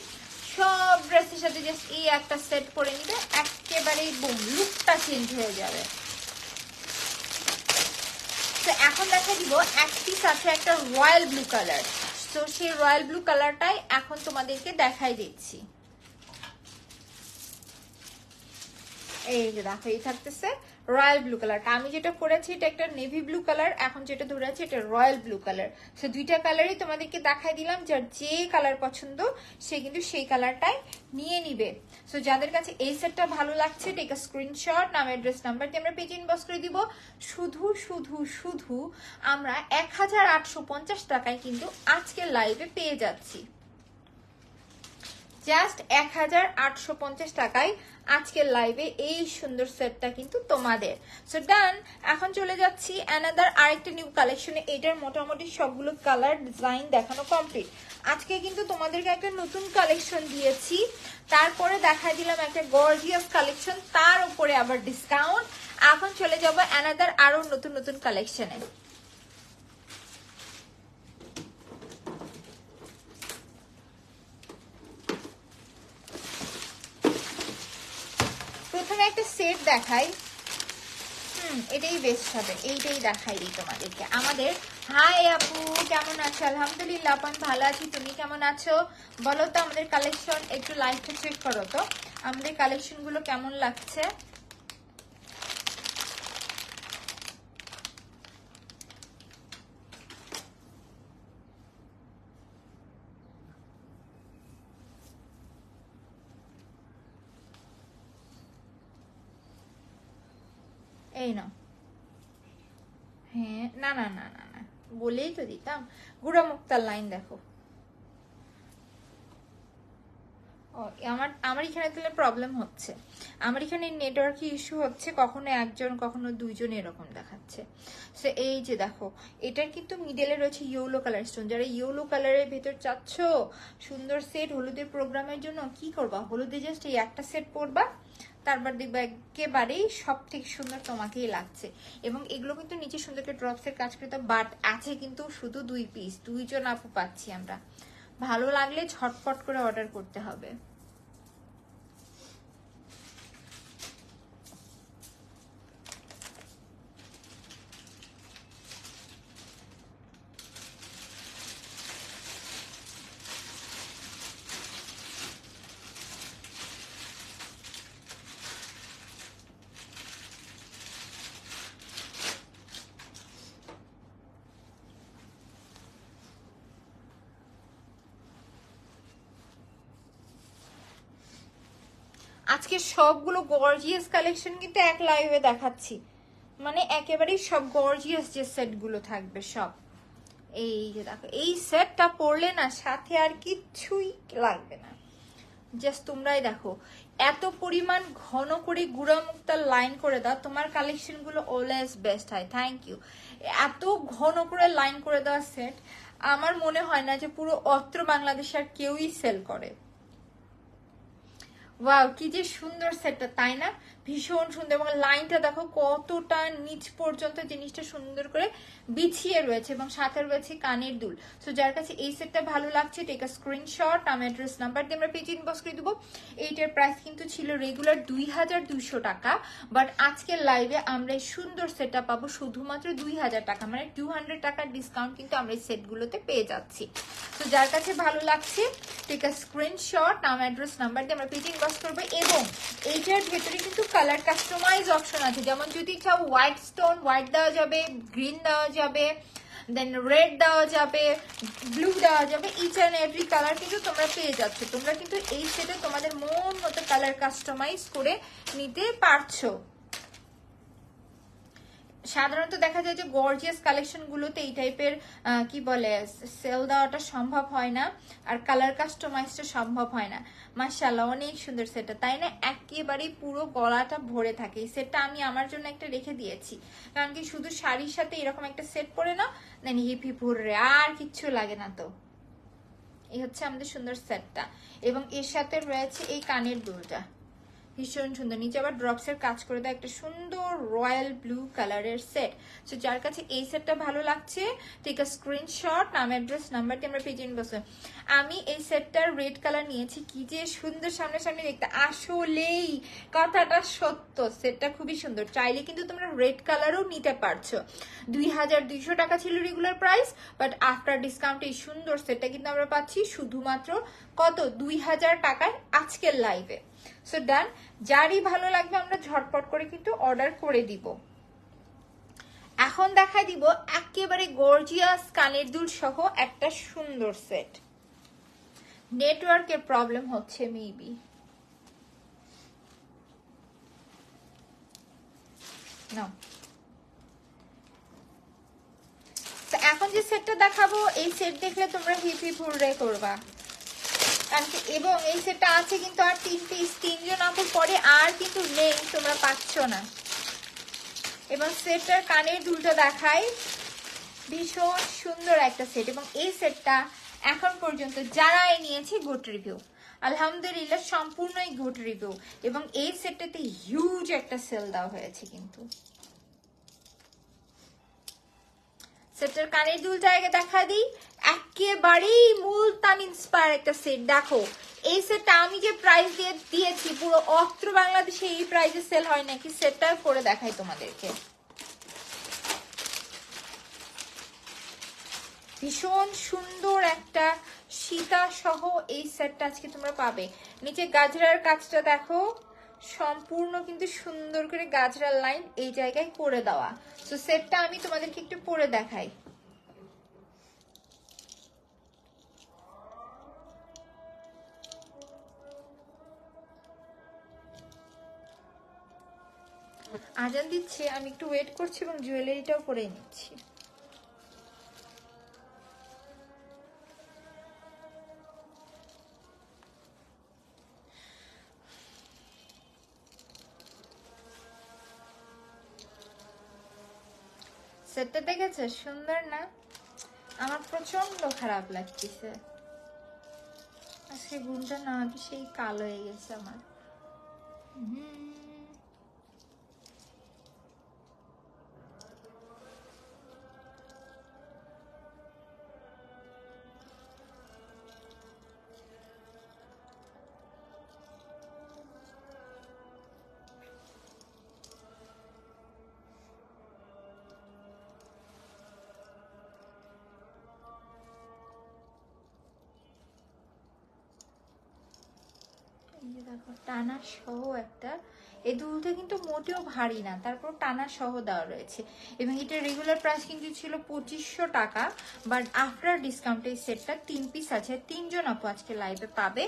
সব ড্রেসের সাথে জাস্ট এই একটা সেট পরে নিবে, একেবারেই বুম, লুকটা চেঞ্জ হয়ে যাবে। তো এখন দেখা দিব এক পিস আছে একটা রয়্যাল ব্লু কালার। তো সেই রয়্যাল ব্লু কালারটাই এখন তোমাদেরকে দেখাই দিচ্ছি। এই যে দেখো, এই থাকতেছে রয়্যাল ব্লু কালারটা। আমি যেটা পরেছি এটা একটা নেভি ব্লু কালার, এখন যেটা ধরে আছে এটা রয়্যাল ব্লু কালার। সো দুইটা কালারই তোমাদেরকে দেখাই দিলাম, যার যে কালার পছন্দ সে কিন্তু সেই কালারটাই নিয়ে নিবে। সো যাদের কাছে এই সেটটা ভালো লাগছে, টেক আ স্ক্রিনশট, নাম অ্যাড্রেস নাম্বার দিয়ে আমরা পেজে ইনবক্স করে দিব। শুধু শুধু শুধু আমরা 1850 টাকায় কিন্তু আজকের লাইভে পেয়ে যাচ্ছি, জাস্ট 1850 টাকায় আজকের লাইভে এই সুন্দর সেটটা কিন্তু তোমাদের। সো ডান, এখন চলে যাচ্ছি অ্যানাদার আরেকটা নিউ কালেকশনে। এটার মোটামুটি সবগুলো কালার ডিজাইন দেখানো কমপ্লিট। আজকে কিন্তু তোমাদেরকে একটা নতুন কালেকশন দিয়েছি, তারপরে দেখা দিলাম একটা গর্জিয়াস কালেকশন, তার উপরে আবার ডিসকাউন্ট। এখন চলে যাবো অ্যানাদার আরো নতুন নতুন কালেকশনে। প্রথমে একটা সেট দেখাই, এটাই বেস্ট হবে, এইটাই দেখাই দিই তোমাদেরকে। আমাদের হাই আপু, কেমন আছো? আলহামদুলিল্লাহ আপন ভালো আছি, তুমি কেমন আছো বলো তো? আমাদের কালেকশন একটু লাইভটা চেক করো তো, আমাদের কালেকশন গুলো কেমন লাগছে। এই নাও। হ্যাঁ, না না না না না, বলেই তো দিতাম। গুড়া মুক্তার লাইন দেখো। ও, আমার এখানে তাহলে প্রবলেম হচ্ছে, আমার এখানে নেটওয়ার্ক ইস্যু হচ্ছে, কখনো একজন কখনো দুইজন এরকম দেখাচ্ছে। সো এই যে দেখো, এটার কিন্তু মিডলে রয়েছে ইয়েলো কালার স্টোন। যারা ইয়েলো কালারের ভেতর চাচ্ছ সুন্দর সেট হলুদের প্রোগ্রামের জন্য, কি করবা, হলুদে জাস্ট এই একটা সেট পরবা, তারপর দেখবা একেবারেই সব থেকে সুন্দর তোমাকেই লাগছে। এবং এগুলো কিন্তু নিচে সুন্দর করে ড্রপসের কাজ করতে, বাট আছে কিন্তু শুধু 2 পিস, 2 জন আপু পাচ্ছি আমরা। ভালো লাগলে ঝটপট করে অর্ডার করতে হবে। আজকে সবগুলো গর্জিয়াস কালেকশন কিন্তু এক লাইভে দেখাচ্ছি, মানে একেবারেই সব গর্জিয়াস যে সেটগুলো থাকবে সব। এই যে দেখো, এই সেটটা পরলে না সাথে আর কিচ্ছুই লাগবে না, জাস্ট তোমরাই দেখো এত পরিমাণ ঘন করে গুড়া মুক্তার লাইন করে দাও, তোমার কালেকশন গুলো অলওয়েজ বেস্ট হয়। Thank you. এত ঘন করে লাইন করে দেওয়া সেট আমার মনে হয় না যে পুরো অত্র বাংলাদেশ আর কেউই সেল করে। ওয়াও, কি যে সুন্দর সেটটা, তাই না? ভীষণ সুন্দর, এবং লাইনটা দেখো কতটা নিচ পর্যন্ত জিনিসটা সুন্দর করে বিছিয়ে রয়েছে, এবং সাথে রয়েছে কানের দুল। সো যার কাছে এই সেটটা ভালো লাগছে, টেক আ স্ক্রিনশট, আমি অ্যাড্রেস নাম্বার দিয়ে আমরা পেজ ইনবক্স করে দেবো। এইটার প্রাইস কিন্তু ছিল রেগুলার 2200 টাকা, বাট আজকের লাইভে আমরা এই সুন্দর সেটটা পাবো শুধুমাত্র 2000 টাকা, মানে 200 টাকার ডিসকাউন্ট কিন্তু আমরা এই সেটগুলোতে পেয়ে যাচ্ছি। তো যার কাছে ভালো লাগছে টেক আ স্ক্রিনশট, নাম অ্যাড্রেস নাম্বার দিয়ে আমরা পেজ ইনবক্স করবো। এবং এইটার ভেতরে কিন্তু কালার কাস্টমাইজ অপশন আছে, যেমন যদি চাও হোয়াইট স্টোন হোয়াইট দেওয়া যাবে, গ্রিন দেওয়া যাবে, দেন রেড দেওয়া যাবে, ব্লু দেওয়া যাবে, ইচ অ্যান্ড এভরি কালার কিন্তু তোমরা পেয়ে যাচ্ছ। তোমরা কিন্তু এই সেটে তোমাদের মন মতো কালার কাস্টমাইজ করে নিতে পারছো। সাধারণত দেখা যায় যে গর্জিয়াস কালেকশন গুলোতে এই টাইপের কি বলে সেল দেওয়াটা সম্ভব হয় না, আর কালার কাস্টমাইজটা সম্ভব হয় না। মাশাআল্লাহ অনেক সুন্দর সেটটা, তাই না? একেবারেই পুরো গলাটা ভরে থাকে। এই সেটটা আমি আমার জন্য একটা রেখে দিয়েছি, কারণ কি শুধু শাড়ির সাথে এরকম একটা সেট পরে না, দেন হিপ হিপ ভরে আর কিচ্ছু লাগে না। তো এই হচ্ছে আমাদের সুন্দর সেটটা, এবং এর সাথে রয়েছে এই কানের দুলটা ভীষণ সুন্দর, নিচে আবার ড্রপসের কাজ করে দেয়, একটা সুন্দর রয়্যাল ব্লু কালারের সেট। সো যার কাছে এই সেটটা ভালো লাগছে টেক আ স্ক্রিনশট, নাম অ্যাড্রেস নাম্বার দিয়ে আমরা পেজে বসে। আমি এই সেটটার রেড কালার নিয়েছি, কি যে সুন্দর সামনে সামনে দেখতে, আসলেই কথাটা সত্য। সেটটা খুবই সুন্দর, চাইলে কিন্তু তোমরা রেড কালারও নিতে পারছো। 2200 টাকা ছিল regular price, but after discount এই সুন্দর সেটটা কিন্তু আমরা পাচ্ছি শুধুমাত্র কত, 2000 টাকায় আজকের লাইভে। সো ডান, যারই ভালো লাগবে আমরা ঝটপট করে কিন্তু অর্ডার করে দিব। এখন দেখাই দিব একেবারে গর্জিয়াস কানের দুল সহ একটা সুন্দর সেট। নেটওয়ার্কের প্রবলেম হচ্ছে মেবি, না। এখন যে সেটটা দেখাবো, এই সেট দেখলে তোমরা হিপ হিপ হুররে করবা। এবং এই সেটটা আছে কিন্তু আর 3 পিস, 3 জন আপুর পরে আর কিন্তু নেই, তোমরা পাচ্ছ না। এবং সেটটার কানের দুলটা দেখাই, ভীষণ সুন্দর একটা সেট। এবং এই সেটটা এখন পর্যন্ত যারাই নিয়েছে গুড রিভিউ, আলহামদুলিল্লাহ সম্পূর্ণই গুড রিভিউ। এবং এই সেটটাতে হিউজ একটা সেল দেওয়া হয়েছে কিন্তু। সেটটার কানের দুল জায়গা দেখা দিই, একেবারেই মুলতান ইন্সপায়ার একটা সেট। দেখো এই সেটটা আমি যে প্রাইস দিয়েছি, পুরো অস্ত্র বাংলাদেশে এই প্রাইসে সেল হয় নাকি, সেটটা করে দেখাই তোমাদেরকে। ভীষণ সুন্দর একটা সীতা সহ এই সেটটা আজকে তোমরা পাবে। নিচে গাজরার কাজটা দেখো, সম্পূর্ণ কিন্তু সুন্দর করে গাজরার লাইন এই জায়গায় করে দেওয়া। তো সেটটা আমি তোমাদেরকে একটু পরে দেখাই। আজান দিচ্ছে, আমি একটু ওয়েট করছি এবং জুয়েলারিটাও পরে নিচ্ছি। সেটটা দেখেছে সুন্দর না? আমার প্রচন্ড খারাপ লাগতেছে আজকে, ঘুমটা না সেই কালো হয়ে গেছে আমার। দেখো টানা সহ একটা, এই দুলটা কিন্তু মোটেও ভারী না, তারপর টানা সহ দেওয়া রয়েছে। এবং এটা রেগুলার প্রাইস কিন্তু ছিল 2500 টাকা, বাট আফটার ডিসকাউন্ট এই সেটটা 3 পিস আছে, 3 জন আপু আজকে লাইভে পাবে।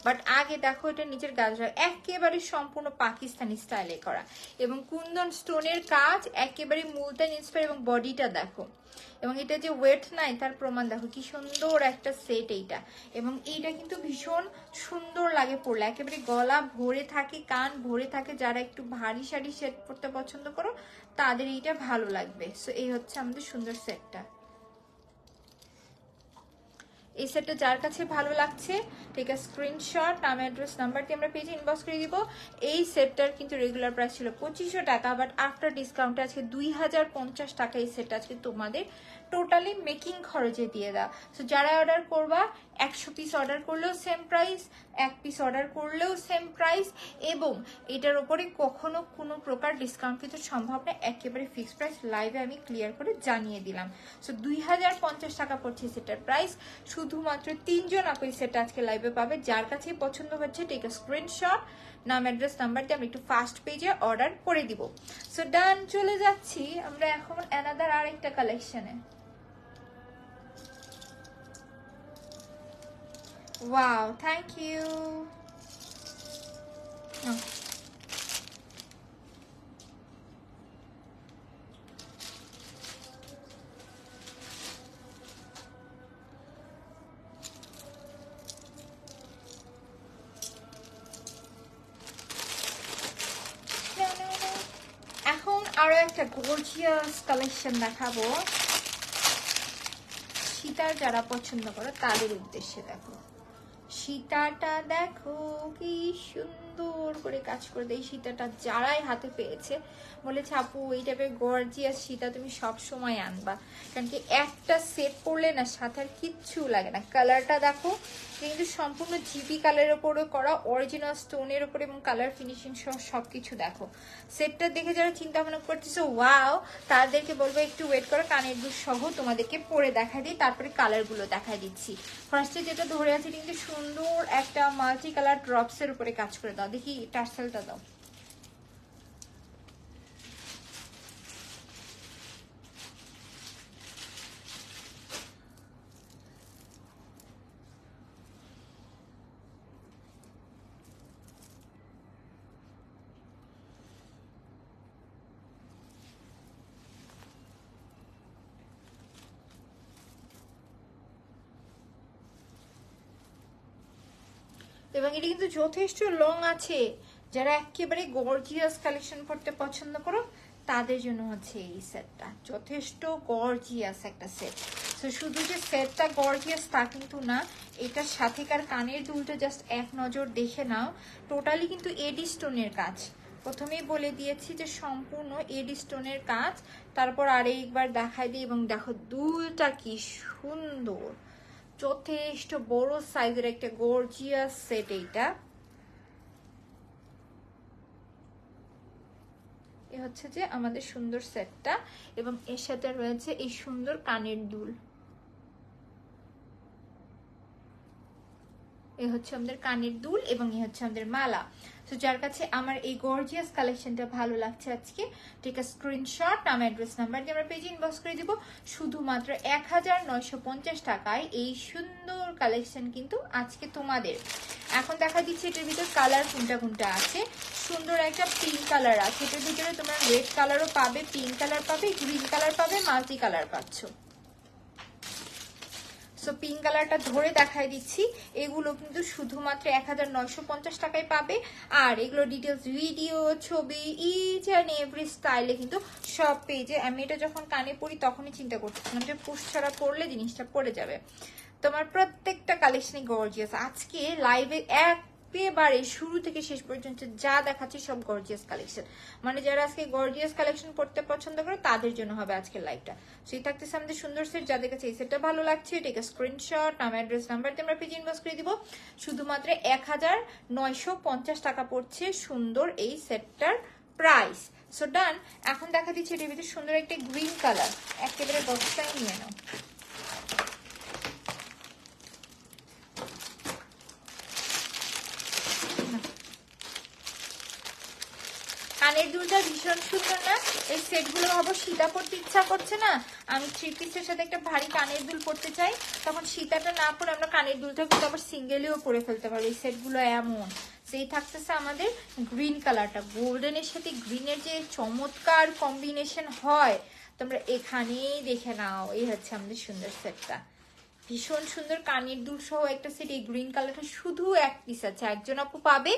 বাট আগে দেখো এটা নিচের গাজরা একেবারে সম্পূর্ণ পাকিস্তানি স্টাইলে করা, এবং কুন্দন স্টোনের কাজ, একেবারে মুলতান ইন্সপায়ার, এবং বডিটা দেখো, এবং এটা যে ওয়েট নাই তার প্রমাণ দেখো, কি সুন্দর একটা সেট এইটা। এবং এইটা কিন্তু ভীষণ সুন্দর লাগে পরলে, একেবারে গলা ভরে থাকে, কান ভরে থাকে। যারা একটু ভারী শাড়ি সেট পরতে পছন্দ করো তাদের এইটা ভালো লাগবে। সো এই হচ্ছে আমাদের সুন্দর সেটটা। এই সেটটা যার কাছে ভালো লাগছে ঠিক আছে, স্ক্রিনশট, নাম অ্যাড্রেস নাম্বার দিয়ে আমরা পেজে ইনবক্স করে দিব। এই সেটটার কিন্তু রেগুলার প্রাইস ছিল 2500 টাকা, বাট আফটার ডিসকাউন্টে আজকে 2050 টাকা এই সেটটা আজকে তোমাদের টোটালি মেকিং খরচে দিয়ে দাও। সো যারা অর্ডার করবা 100 পিস অর্ডার করলেও সেম প্রাইস, 1 পিস অর্ডার করলেও সেম প্রাইস, এবং এটার উপরে কখনো কোনো প্রকার ডিসকাউন্ট কিন্তু সম্ভব না, একেবারে ফিক্সড প্রাইস লাইভে আমি ক্লিয়ার করে জানিয়ে দিলাম। সো 2050 টাকা পড়ছে সেটার প্রাইস। শুধুমাত্র 3 জন আপু সেটা আজকে লাইভে পাবে। যার কাছে পছন্দ হচ্ছে টেক আ স্ক্রিনশট, নাম অ্যাড্রেস নাম্বার দিয়ে আমি একটু ফাস্ট পেজে অর্ডার করে দিব। সো ডান, চলে যাচ্ছি আমরা এখন অ্যানাদার আরেকটা কালেকশনে। Wow, thank you. এখন আরো একটা গর্জিয়াস কালেকশন দেখাবো, সীতার যারা পছন্দ করে তাদের উদ্দেশ্যে। দেখো সীতাটা, দেখো কি সুন্দর করে কাজ করে দেয় সীতাটা। যারাই হাতে পেয়েছে বলেছে আপু এই টাইপের গর্জিয়াস সীতা তুমি সব সময় আনবা, কারণ কি একটা সেট পরলে না সাথে আর কিচ্ছু লাগে না। কালারটা দেখো, কিন্তু সম্পূর্ণ জিপি কালারের উপরে করা, অরিজিনাল স্টোনের উপরে, এবং কালার ফিনিশিং সহ সবকিছু দেখো। সেটটা দেখে যারা চিন্তা ভাবনা করতেছো ওয়াও, তাদেরকে বলবো একটু ওয়েট করো, কানের দুল সহ তোমাদেরকে পরে দেখা দিই, তারপরে কালারগুলো দেখাই দিচ্ছি। ফার্স্টে যেটা ধরে আছে কিন্তু সুন্দর একটা মাল্টি কালার ড্রপসের উপরে কাজ করে দাও, দেখি টার্সেলটা দাও। এবং এটা কিন্তু যথেষ্ট লং আছে। যারা একেবারে গর্জিয়াস কালেকশন করতে পছন্দ করো তাদের জন্য হচ্ছে এই সেটটা, যথেষ্ট গর্জিয়াস একটা সেট। তো শুধু যে সেটটা গর্জিয়াস তা কিন্তু না, এটার সাথেকার কানের দুলটা জাস্ট এক নজর দেখে নাও। টোটালি কিন্তু এডি স্টোনের কাজ, প্রথমেই বলে দিয়েছি যে সম্পূর্ণ এডি স্টোনের কাজ। তারপর আরেকবার দেখাই দিই, এবং দেখো দুলটা কি সুন্দর, যথেষ্ট বড় সাইজের একটা গর্জিয়াস সেট। এইটা এ হচ্ছে যে আমাদের সুন্দর সেটটা, এবং এর সাথে রয়েছে এই সুন্দর কানের দুল। এ হচ্ছে আমাদের কানের দুল, এবং এ হচ্ছে আমাদের মালা। তো যার কাছে আমার এই গর্জিয়াস কালেকশনটা ভালো লাগছে আজকে টেক আ স্ক্রিনশট, নাম অ্যাড্রেস নাম্বার দিয়ে আমরা পেজে ইনবক্স করে দিব। শুধুমাত্র 1950 টাকায় এই সুন্দর কালেকশন কিন্তু আজকে তোমাদের। এখন দেখা দিচ্ছে এটার ভিতর কালার কোনটা কোনটা আছে। সুন্দর একটা পিঙ্ক কালার আছে, এটার ভিতরে তোমরা রেড কালারও পাবে, পিঙ্ক কালার পাবে, গ্রিন কালার পাবে, মাল্টি কালার পাচ্ছ। সো পিঙ্ক কালারটা ধরে দেখাই দিচ্ছি, এগুলো কিন্তু শুধুমাত্র 1950 টাকায় পাবে। আর এগুলো ডিটেলস ভিডিও, ছবি, ইচ অ্যান্ড এভরি স্টাইলে কিন্তু সব পেজে। আমি এটা যখন কানে পড়ি তখনই চিন্তা করতেছিলাম যে পুশ ছাড়া পড়লে জিনিসটা পড়ে যাবে। তোমার প্রত্যেকটা কালেকশনই গর্জিয়াস। আজকে লাইভে একেবারে শুরু থেকে শেষ পর্যন্ত যা দেখাচ্ছি সব গর্জিয়াস কালেকশন, মানে যারা আজকে গর্জিয়াস কালেকশন পড়তে পছন্দ করে তাদের জন্য হবে আজকের লাইভটা। সেই থাকতেছে আমাদের সুন্দর সেট, যাদের কাছে এই সেটটা ভালো লাগছে টেক আ স্ক্রিনশট, নাম অ্যাড্রেস নাম্বার দিয়ে আমরা পেজে ইনবক্স করে দিব। শুধুমাত্র 1950 টাকা পড়ছে সুন্দর এই সেটটার প্রাইস। সো ডান, এখন দেখা দিচ্ছে এটার ভিতরে সুন্দর একটা গ্রিন কালার, একেবারে বক্সটাই নিয়ে নাও। কানের দুলটা ভীষণ সুন্দর না? এই সেটগুলো ভাবো সীতা পড়তে ইচ্ছা করছে না, আমি থ্রি পিসের সাথে একটা ভারী কানের দুল পড়তে চাই, তখন সীতাটা না পরে আমরা কানের দুলটা কিন্তু আবার সিঙ্গেলেও পরে ফেলতে পারবো। এই সেটগুলো এমন। সেই থাকতেছে আমাদের গ্রিন কালারটা, গোল্ডেনের সাথে গ্রিনের যে চমৎকার কম্বিনেশন হয় তোমরা এখানেই দেখে নাও। এই হচ্ছে আমাদের সুন্দর সেটটা, ভীষণ সুন্দর কানের দুল সহ একটা সেট। এই গ্রিন কালারটা শুধু এক পিস আছে, একজন আপু পাবে,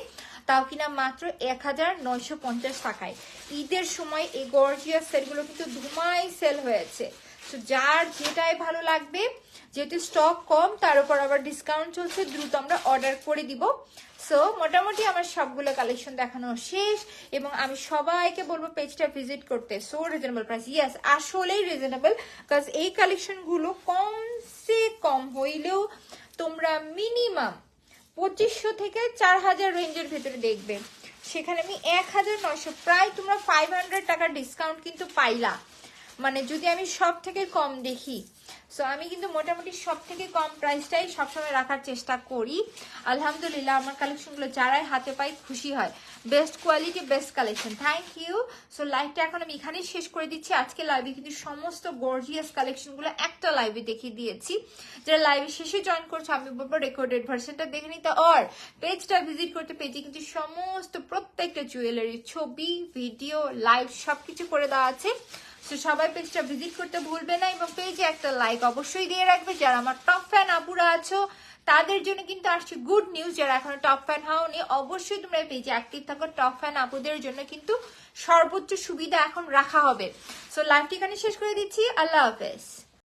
তাও কিনা মাত্র 1950 টাকায়। ঈদের সময় এই গর্জিয়াস সেটগুলো কিন্তু ধুমাই সেল হয়েছে। তো যার যেটাই ভালো লাগবে যেহেতু স্টক কম, তার উপর আবার ডিসকাউন্ট চলছে, দ্রুত আমরা অর্ডার করে দিব। সো মোটামুটি আমার সবগুলো কালেকশন দেখানো শেষ এবং আমি সবাইকে বলবো পেজটা ভিজিট করতে। সো রিজনেবল প্রাইস, ইয়েস আসলেই রিজনেবল, বিকজ এই কালেকশনগুলো কমসে কম হইলেও তোমরা মিনিমাম 2500 থেকে 4000 রেঞ্জের ভেতরে দেখবে। সেখানে আমি 1900, প্রায় তোমরা 500 টাকা ডিসকাউন্ট কিন্তু পাইলা, মানে যদি আমি সব থেকে কম দেখি। সো আমি কিন্তু মোটামুটি সব থেকে কম প্রাইসটাই সবসময় রাখার চেষ্টা করি। আলহামদুলিল্লাহ আমার কালেকশনগুলো যারাই হাতে পাই খুশি হয়। Best quality, best collection, thank you. So লাইভটা এখন আমি এখানেই শেষ করে দিচ্ছি। আজকে লাইভে কিন্তু সমস্ত গর্জিয়াস কালেকশনগুলো একটা লাইভে দেখিয়ে দিয়েছি। যারা লাইভে শেষে জয়েন করছে আমি বলবো রেকর্ডেড ভার্সনটা দেখে নিতে, আর পেজটা ভিজিট করতে। পেজে কিন্তু সমস্ত প্রত্যেকটা জুয়েলারির ছবি, ভিডিও, লাইভ সবকিছু করে দেওয়া আছে। তো সবাই পেজটা ভিজিট করতে ভুলবে না এবং পেজে একটা লাইক অবশ্যই দিয়ে রাখবে। যারা আমার টপ ফ্যান আপুরা আছো তাদের জন্য কিন্তু আসছে গুড নিউজ। যারা এখনো টপ ফ্যান হওনি অবশ্যই তোমরা পেজে অ্যাক্টিভ থাকো। টপ ফ্যান আপুদের জন্য কিন্তু সর্বোচ্চ সুবিধা এখন রাখা হবে। সো লাইভটি এখানে শেষ করে দিচ্ছি। আল্লাহ হাফেজ।